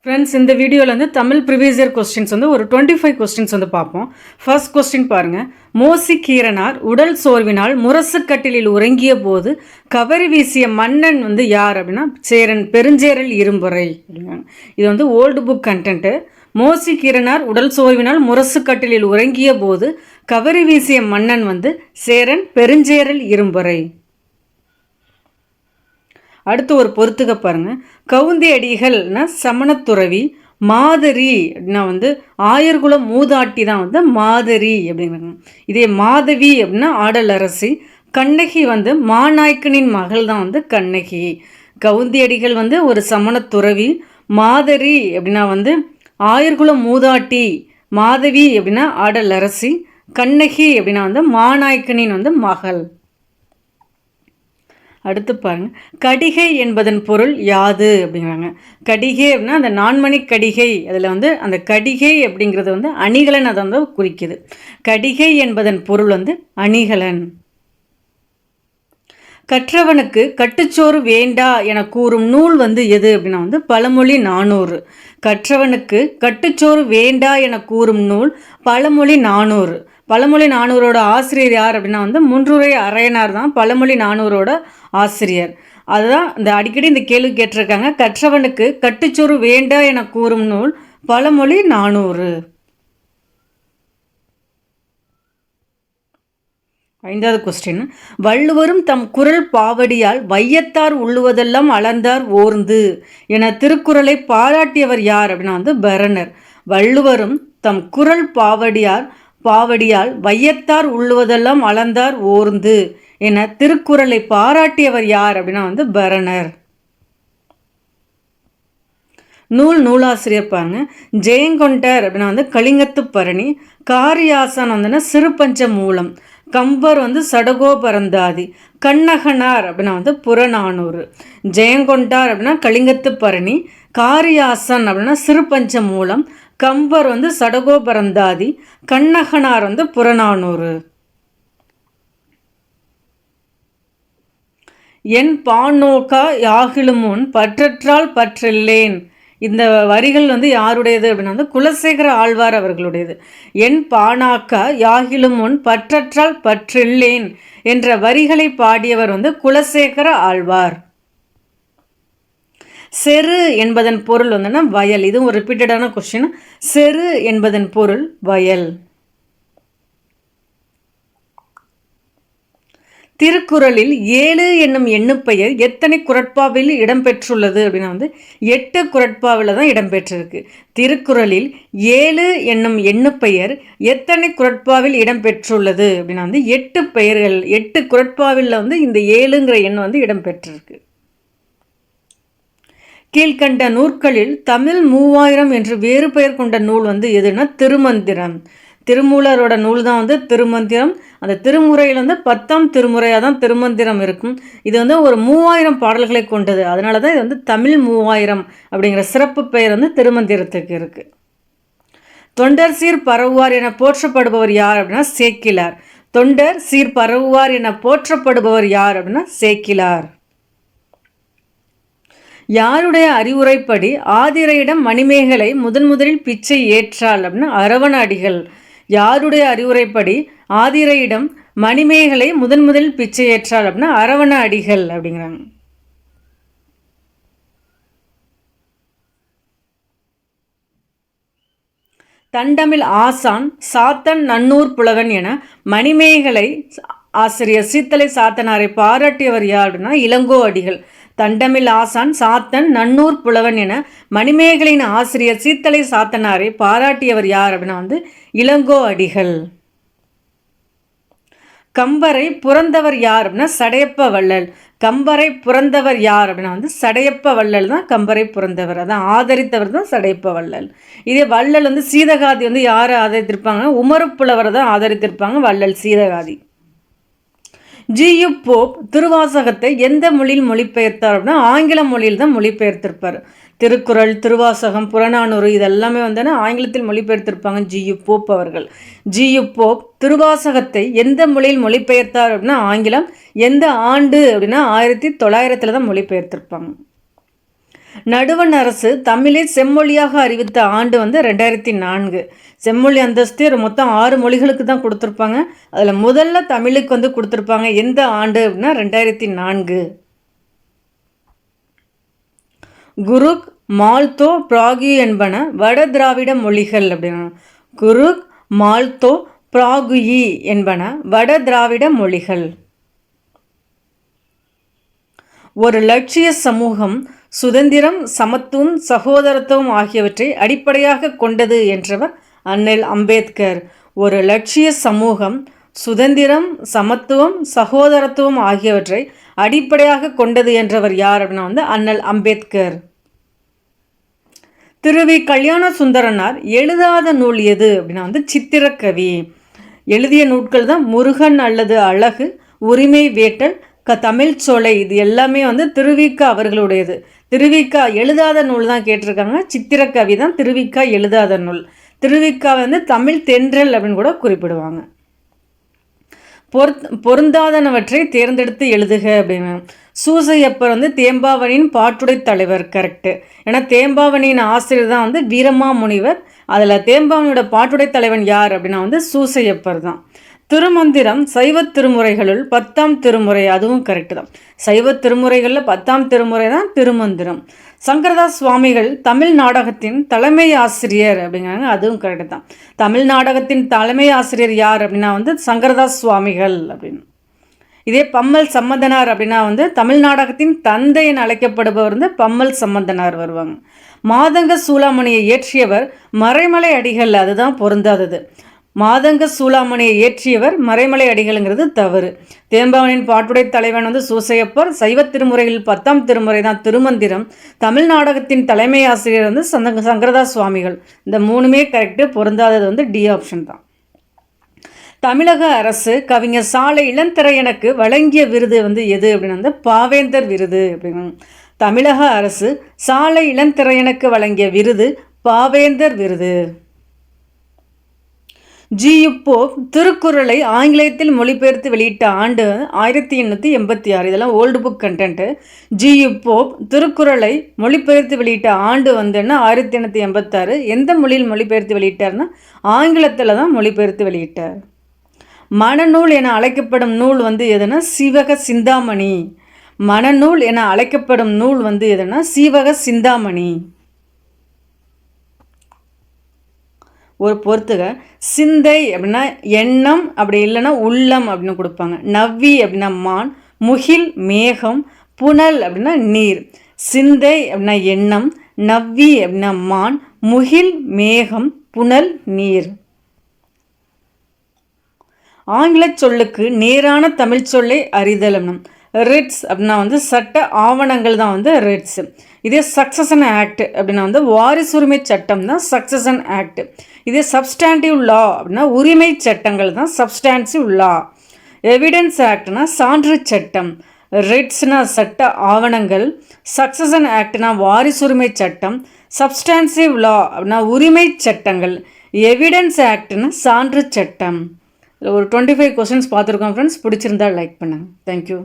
Friends, இந்த வீடியோவில் வந்து தமிழ் ப்ரீவியஸ் இயர் கொஸ்டின்ஸ் வந்து ஒரு 25 கொஸ்டின்ஸ் வந்து பார்ப்போம். ஃபர்ஸ்ட் கொஸ்டின் பாருங்கள். மோசி கீரனார் உடல் சோர்வினால் முரசுக்கட்டிலில் உறங்கிய போது கவரி வீசிய மன்னன் வந்து யார் அப்படின்னா சேரன் பெருஞ்சேரல் இரும்புரை அப்படிங்கிறாங்க. இது வந்து old book content. Mosi Keeranar உடல் சோர்வினால் முரசுக்கட்டிலில் உறங்கிய போது கவரி வீசிய மன்னன் வந்து சேரன் பெருஞ்சேரல் இரும்புரை. அடுத்து ஒரு பொறுத்துக்க பாருங்க. கவுந்தி அடிகள்னா சமணத்துறவி, மாதரி அப்படின்னா வந்து ஆயர்குல மூதாட்டி தான் வந்து மாதரி அப்படிங்கிறாங்க. இதே மாதவி அப்படின்னா ஆடல் அரசி, கண்ணகி வந்து மாநாயக்கனின் மகள் தான் வந்து கண்ணகி. கவுந்தி அடிகள் வந்து ஒரு சமணத்துறவி, மாதரி அப்படின்னா வந்து ஆயர்குல மூதாட்டி, மாதவி அப்படின்னா ஆடல் அரசி, கண்ணகி அப்படின்னா வந்து மாநாயக்கனின் வந்து மகள். அடுத்து பாருங்க. கடிகை என்பதன் பொருள் யாது அப்படிங்கிறாங்க. கடிகை அப்படின்னா அந்த நான்மணி கடிகை, அதில் வந்து அந்த கடிகை அப்படிங்கிறது வந்து அணிகலன் அதை வந்து குறிக்குது. கடிகை என்பதன் பொருள் வந்து அணிகலன். கற்றவனுக்கு கட்டுச்சோறு வேண்டா என கூறும் நூல் வந்து எது அப்படின்னா வந்து பழமொழி 400. கற்றவனுக்கு கட்டுச்சோறு வேண்டா என கூறும் நூல் பழமொழி 400. பழமொழி 400ஓட ஆசிரியர் யார் அப்படின்னா வந்து முன்றுரை அரையனார் தான் பழமொழி 400ஓட ஆசிரியர். அதுதான் இந்த அடிக்கடி இந்த கேள்வி கேட்டிருக்காங்க. கற்றவனுக்கு கட்டுச்சோறு வேண்டா என கூறும் நூல் பழமொழி 400. 5வது கொஸ்டின். வள்ளுவரும் தம் குரல் பாவடியால் வையத்தார் உள்ளுவதெல்லாம் அளந்தார் ஓர்ந்து என திருக்குறளை பாராட்டியவர் யார் அப்படின்னா வந்து பரணர். வள்ளுவரும் தம் குரல் பாவடியால் வையத்தார் உள்ளுவதெல்லாம் அளந்தார் ஓர்ந்து என திருக்குறளை பாராட்டியவர் யார் அப்படின்னா வந்து பரணர். நூலாசிரியர் பாருங்க. ஜெயங்கொண்டர் அப்படின்னா வந்து கலிங்கத்து பரணி, காரியாசன் வந்துன்னா சிறுபஞ்ச மூலம், கம்பர் வந்து சடகோபரந்தாதி, கண்ணகனார் அப்படின்னா வந்து புறநானூறு. ஜெயங்கொண்டார் அப்படின்னா கலிங்கத்து பரணி, காரியாசன் அப்படின்னா சிறுபஞ்ச மூலம், கம்பர் வந்து சடகோபரந்தாதி, கண்ணகனார் வந்து புறநானூறு. என் பானோக்கா யாகிலுமுன் பற்றற்றால் பற்றில்லேன். இந்த வரிகள் வந்து யாருடையது அப்படின்னா வந்து குலசேகர ஆழ்வார் அவர்களுடையது. என் பானாக்கா யாகிலும் முன் பற்றற்றால் பற்றில்லேன் என்ற வரிகளை பாடியவர் வந்து குலசேகர ஆழ்வார். செரு என்பதன் பொருள் வந்துன்னா வயல். இதுவும் ஒரு ரிப்பீட்டடான கொஸ்டின். செரு என்பதன் பொருள் வயல். திருக்குறளில் 7 என்னும் எண்ணுப்பெயர் எத்தனை குறட்பாவில் இடம்பெற்றுள்ளது அப்படின்னா வந்து 8 குறட்பாவில் தான் இடம்பெற்றிருக்கு. திருக்குறளில் 7 என்னும் எண்ணுப்பெயர் எத்தனை குறட்பாவில் இடம்பெற்றுள்ளது அப்படின்னா வந்து 8 பெயர்கள், 8 குறட்பாவில் வந்து இந்த 7ங்கிற எண் வந்து இடம்பெற்றிருக்கு. கீழ்கண்ட நூற்களில் தமிழ் 3000 என்று வேறு பெயர் கொண்ட நூல் வந்து எதுனா திருமந்திரம். திருமூலரோட நூல் தான் வந்து திருமந்திரம். அந்த திருமுறையில் வந்து 10ஆம் திருமுறையாக தான் திருமந்திரம் இருக்கும். இது வந்து ஒரு 3000 பாடல்களை கொண்டது. அதனால தான் இது வந்து தமிழ் 3000 அப்படிங்கிற சிறப்பு பெயர் வந்து திருமந்திரத்துக்கு இருக்குது. தொண்டர் சீர் பரவுவார் என போற்றப்படுபவர் யார் அப்படின்னா சேக்கிலார். தொண்டர் சீர் பரவுவார் என போற்றப்படுபவர் யார் அப்படின்னா சேக்கிலார். யாருடைய அறிவுரைப்படி ஆதிரையிடம் மணிமேகலை முதலில் பிச்சை ஏற்றாள் அப்படின்னா அரவண அடிகள். யாருடைய அறிவுரைப்படி ஆதிரையிடம் மணிமேகலை முதலில் பிச்சை ஏற்றாள் அப்படின்னா அரவண அடிகள் அப்படிங்கிறாங்க. தண்டமிழ் ஆசான் சாத்தன் நன்னூர் புலவன் என மணிமேகலை ஆசிரியர் சீத்தலை சாத்தனாரை பாராட்டியவர் யார் அப்படின்னா இளங்கோ அடிகள். தண்டமிழ் ஆசான் சாத்தன் நன்னூர் புலவன் என மணிமேகலின் ஆசிரியர் சீத்தலை சாத்தனாரை பாராட்டியவர் யார் அப்படின்னா வந்து இளங்கோ அடிகள். கம்பரை புறந்தவர் யார் அப்படின்னா சடையப்ப வள்ளல். கம்பரை புறந்தவர் யார் அப்படின்னா வந்து சடையப்ப வள்ளல் தான் கம்பரை புறந்தவர். அதான் ஆதரித்தவர் தான் சடையப்ப வள்ளல். இதே வள்ளல் வந்து சீதகாதி வந்து யாரை ஆதரித்திருப்பாங்கன்னா உமருப்புலவரை தான் ஆதரித்திருப்பாங்க வள்ளல் சீதகாதி. ஜி.யு. போப் திருவாசகத்தை எந்த மொழியில் மொழிபெயர்த்தார் அப்படின்னா ஆங்கில மொழியில் தான் மொழிபெயர்த்திருப்பார். திருக்குறள், திருவாசகம், புறநானூறு இதெல்லாமே வந்து ஆங்கிலத்தில் மொழிபெயர்த்திருப்பாங்க ஜி.யு. போப் அவர்கள். ஜி.யு. போப் திருவாசகத்தை எந்த மொழியில் மொழிபெயர்த்தார் அப்படின்னா ஆங்கிலம். எந்த ஆண்டு அப்படின்னா 1900 தான் மொழிபெயர்த்திருப்பாங்க. நடுவண் அரசு தமிழை செம்மொழியாக அறிவித்த ஆண்டு வந்து 2004. செம்மொழி அந்தஸ்து மொத்தம் 6 மொழிகளுக்கு தான் கொடுத்துருப்பாங்க. அதில் முதல்ல தமிழுக்கு வந்து கொடுத்துருப்பாங்க. எந்த ஆண்டு அப்படின்னா 2004. குருக், மால்தோ, பிராகு என்பன வட திராவிட மொழிகள் அப்படின்னா குருக், மால்தோ, பிராகுயி என்பன வட திராவிட மொழிகள். ஒரு லட்சிய சமூகம் சுதந்திரம், சமத்துவம், சகோதரத்துவம் ஆகியவற்றை அடிப்படையாக கொண்டது என்றவர் அண்ணல் அம்பேத்கர். ஒரு லட்சிய சமூகம் சுதந்திரம், சமத்துவம், சகோதரத்துவம் ஆகியவற்றை அடிப்படையாக கொண்டது என்றவர் யார் அப்படின்னா வந்து அண்ணல் அம்பேத்கர். திருவி கல்யாண சுந்தரனார் எழுதாத நூல் எது அப்படின்னா வந்து சித்திரக்கவி. எழுதிய நூல்கள் தான் முருகன் அல்லது அழகு, உரிமை வேட்டல், தமிழ் சோலை. இது எல்லாமே வந்து திருவிக்கா அவர்களுடையது. திருவிக்கா எழுதாத நூல் தான் கேட்டிருக்காங்க. சித்திரக்கவி தான் திருவிக்கா எழுதாத நூல். திருவிக்கா வந்து தமிழ் தென்றல் அப்படின்னு கூட குறிப்பிடுவாங்க. பொருந்தாதனவற்றை தேர்ந்தெடுத்து எழுதுக அப்படின்னு. சூசையப்பர் வந்து தேம்பாவணியின் பாட்டுடை தலைவர். கரெக்டு. ஏன்னா தேம்பாவணியின் ஆசிரியர் தான் வந்து வீரமாமுனிவர். அதில் தேம்பாவணியோட பாட்டுடை தலைவன் யார் அப்படின்னா வந்து சூசையப்பர் தான். திருமந்திரம் சைவ திருமுறைகளுள் 10ஆம் திருமுறை. அதுவும் கரெக்டு தான். சைவ திருமுறைகளில் 10ஆம் திருமுறை தான் திருமந்திரம். சங்கரதாஸ் சுவாமிகள் தமிழ் நாடகத்தின் தலைமை ஆசிரியர் அப்படிங்கிறாங்க. அதுவும் கரெக்டு தான். தமிழ் நாடகத்தின் தலைமை ஆசிரியர் யார் அப்படின்னா வந்து சங்கரதாஸ் சுவாமிகள் அப்படின்னு. இதே பம்மல் சம்பந்தனார் அப்படின்னா வந்து தமிழ் நாடகத்தின் தந்தை என அழைக்கப்படுபவர் வந்து பம்மல் சம்பந்தனார் வருவாங்க. மாதங்க சூளாமணியை இயற்றியவர் மறைமலை அடிகள். அதுதான் பொருந்தாதது. மாதங்க சூளாமணியை இயற்றியவர் மறைமலை அடிகள்ங்கிறது தவறு. தேம்பாவணியின் பாட்டுடை தலைவன் வந்து சூசையப்பர். சைவ திருமுறைகளில் 10ஆம் திருமுறை தான் திருமந்திரம். தமிழ் நாடகத்தின் தலைமை ஆசிரியர் வந்து சங்கரதாஸ் சுவாமிகள். இந்த 3மே கரெக்டு. பொருந்தாதது வந்து டி ஆப்ஷன் தான். தமிழக அரசு கவிஞர் சாலை இளந்திரையனுக்கு வழங்கிய விருது வந்து எது அப்படின்னு வந்து பாவேந்தர் விருது அப்படின்னு. தமிழக அரசு சாலை இளந்திரையனுக்கு வழங்கிய விருது பாவேந்தர் விருது. ஜி.யு. போப் திருக்குறளை ஆங்கிலத்தில் மொழிபெயர்த்து வெளியிட்ட ஆண்டு 1886. இதெல்லாம் old book content. GU. Pope திருக்குறளை மொழிபெயர்த்து வெளியிட்ட ஆண்டு வந்துன்னா 1886. எந்த மொழியில் மொழிபெயர்த்து வெளியிட்டார்னா ஆங்கிலத்தில் தான் மொழிபெயர்த்து வெளியிட்டார். மனநூல் என அழைக்கப்படும் நூல் வந்து எதுனா சீவக சிந்தாமணி. மனநூல் என அழைக்கப்படும் நூல் வந்து எதுனா சீவக சிந்தாமணி. ஒரு பொறுத்துக. சிந்தை அப்படின்னா எண்ணம், அப்படி இல்லைன்னா உள்ளம் அப்படின்னு கொடுப்பாங்க. நவ்வி அப்படின்னா மான், முகில் மேகம், புனல் அப்படின்னா நீர். சிந்தை அப்படின்னா எண்ணம், நவ்வி அப்படின்னா மான், முகில் மேகம், புனல் நீர். ஆங்கில சொல்லுக்கு நேரான தமிழ் சொல்லை அறிதல் அப்படின்னா ரிட்ஸ் அப்படின்னா வந்து சட்ட ஆவணங்கள் தான் வந்து ரிட்ஸ். இதே சக்சஷன் ஆக்ட் அப்படின்னா வந்து வாரிசுரிமை சட்டம் தான் சக்சஷன் ஆக்ட். இதே சப்ஸ்டாண்டிவ் லா அப்படின்னா உரிமை சட்டங்கள் தான் சப்ஸ்டான்சிவ் லா. எவிடன்ஸ் ஆக்ட்னா சான்று சட்டம். ரிட்ஸ்னா சட்ட ஆவணங்கள், சக்சஷன் ஆக்ட்னா வாரிசுரிமை சட்டம், சப்ஸ்டான்சிவ் லா அப்படின்னா உரிமை சட்டங்கள், எவிடன்ஸ் ஆக்ட்னா சான்று சட்டம். ஒரு 25 கொஸ்டின்ஸ் பார்த்துருக்கோம் ஃப்ரெண்ட்ஸ். பிடிச்சிருந்தா லைக் பண்ணுங்கள். தேங்க்யூ.